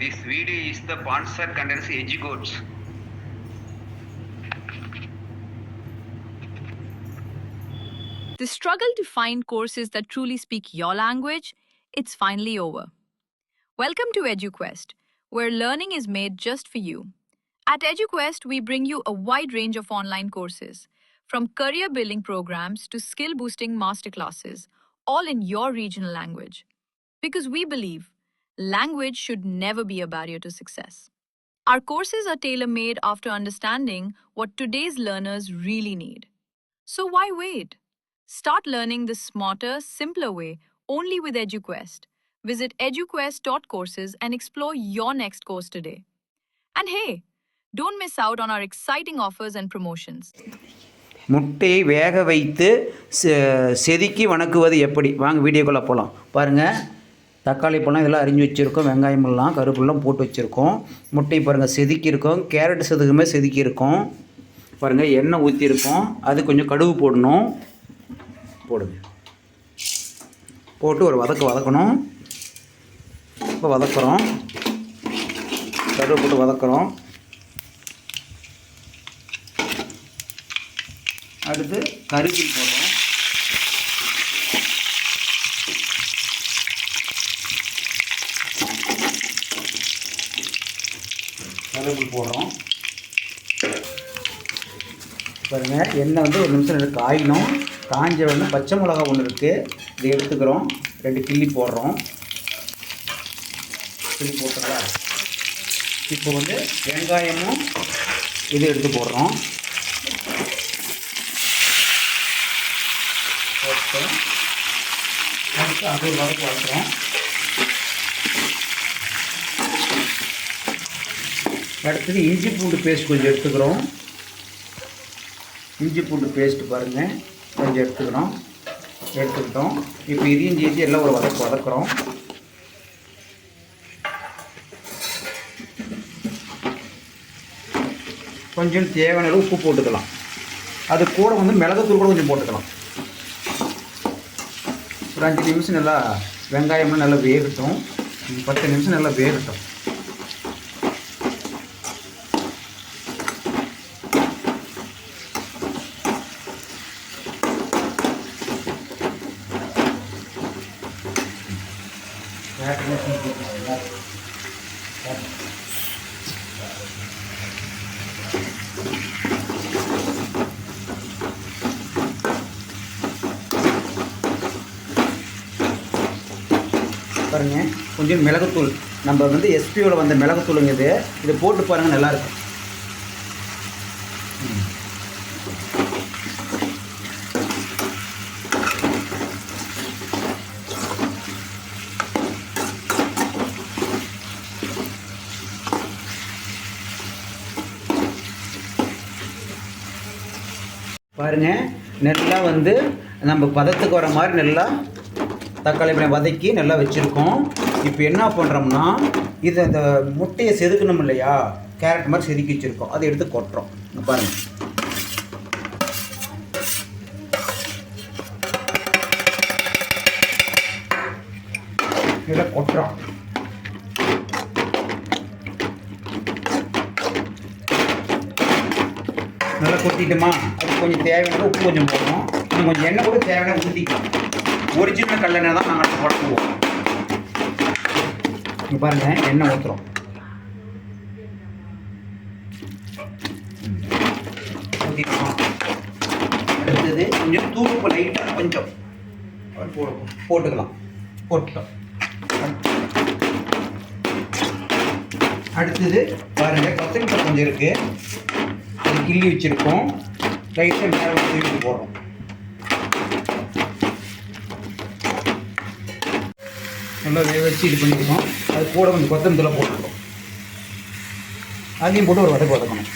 This video is the sponsored content EduGoats. The struggle to find courses that truly speak your language, it's finally over. Welcome to EduQuest, where learning is made just for you. At EduQuest, we bring you a wide range of online courses, from career building programs to skill boosting masterclasses, all in your regional language. Because we believe language should never be a barrier to success. Our courses are tailor made after understanding what today's learners really need. So why wait? Start learning the smarter, simpler way only with EduQuest. Visit eduquest.courses and explore your next course today. And hey, don't miss out on our exciting offers and promotions. முட்டையை வேக வைத்து செதுக்கி வணக்குவது எப்படி? வாங்க வீடியோக்குள்ளே போகலாம். பாருங்கள், தக்காளி பழம் இதெல்லாம் அரிஞ்சு வச்சுருக்கோம், வெங்காயமெல்லாம் கருப்புலாம் போட்டு வச்சுருக்கோம். முட்டை பாருங்கள் செதுக்கியிருக்கோம், கேரட் செதுக்குமே செதுக்கியிருக்கோம். பாருங்கள், எண்ணெய் ஊற்றிருக்கோம், அது கொஞ்சம் கடுகு போடணும். போடுங்க, போட்டு ஒரு வதக்கணும். இப்போ வதக்குறோம், கடுகு போட்டு வதக்குறோம். அடுத்து கருவேப்பிலை போடுறோம். கருவேப்பிலை போடுறோம். பாருங்கள், எண்ணெய் வந்து ஒரு நிமிஷம் எனக்கு காயணும். காஞ்ச வந்து பச்சை மிளகா ஒன்று இருக்குது, இதை எடுத்துக்கிறோம். 2 கிள்ளி போடுறோம். கிள்ளி போட்டுங்களா? இப்போ வந்து வெங்காயமும் இது எடுத்து போடுறோம். அடுத்து அது ஒரு வதக்கு வளர்க்குறோம். அடுத்தது இஞ்சி பூண்டு பேஸ்ட் கொஞ்சம் எடுத்துக்கிறோம். இஞ்சி பூண்டு பேஸ்ட்டு பாருங்கள், கொஞ்சம் எடுத்துக்கிட்டோம். இப்போ இதையும் சேர்த்து எல்லாம் ஒரு வதக்குறோம். கொஞ்சம் தேவையான அளவு உப்பு போட்டுக்கலாம். அது கூட வந்து மிளகுத்தூள் கூட கொஞ்சம் போட்டுக்கலாம். ஒரு 5 நிமிஷம் நல்லா வெங்காயம்லாம் நல்லா வேகட்டும். 10 நிமிஷம் நல்லா வேகட்டும். பாருங்கள், கொஞ்சம் மிளகுத்தூள், நம்ம வந்து எஸ்பியோவில் வந்த மிளகுத்தூளுங்க இது போட்டு பாருங்கள், நல்லாயிருக்கும். பாருங்கள், நல்லா வந்து நம்ம பதத்துக்கு வர மாதிரி நல்லா தக்காளி பழம் வதக்கி நல்லா வச்சுருக்கோம். இப்போ என்ன பண்ணுறோம்னா, இதை இந்த முட்டையை செதுக்கணும் இல்லையா, கேரட் மாதிரி செதுக்கி வச்சுருக்கோம், அதை எடுத்து கொட்டுறோம். பாருங்கள், இதில் கொட்டுறோம். நல்லா கொட்டிட்டுமா, அது கொஞ்சம் தேவையான உப்பு கொஞ்சம் போடணும். இன்னும் கொஞ்சம் எண்ணெய் கூட தேவையான ஊற்றிக்கலாம். ஒரிஜினல் கல்லெண்ணெய் தான் நாங்கள் குழம்புவோம். இங்கே பாருங்கள், எண்ணெய் ஊற்றுறோம். ஊற்றிக்கலாம். அடுத்தது கொஞ்சம் தூளுப்பு லைட்டாக கொஞ்சம் போட்டுக்கலாம். போட்டுட்டோம். அடுத்தது பாருங்கள், கொத்தமல்லி கொஞ்சம் இருக்குது, அது கிள்ளி வச்சுருக்கோம். லைட்டாக மேலே தூக்கி போடுறோம். நல்லா வேக வச்சு இது பண்ணியிருக்கோம். அது கூட கொஞ்சம் கொத்தமல்லி போட்டுருக்கோம். அதையும் போட்டு ஒரு வதக்கணும்.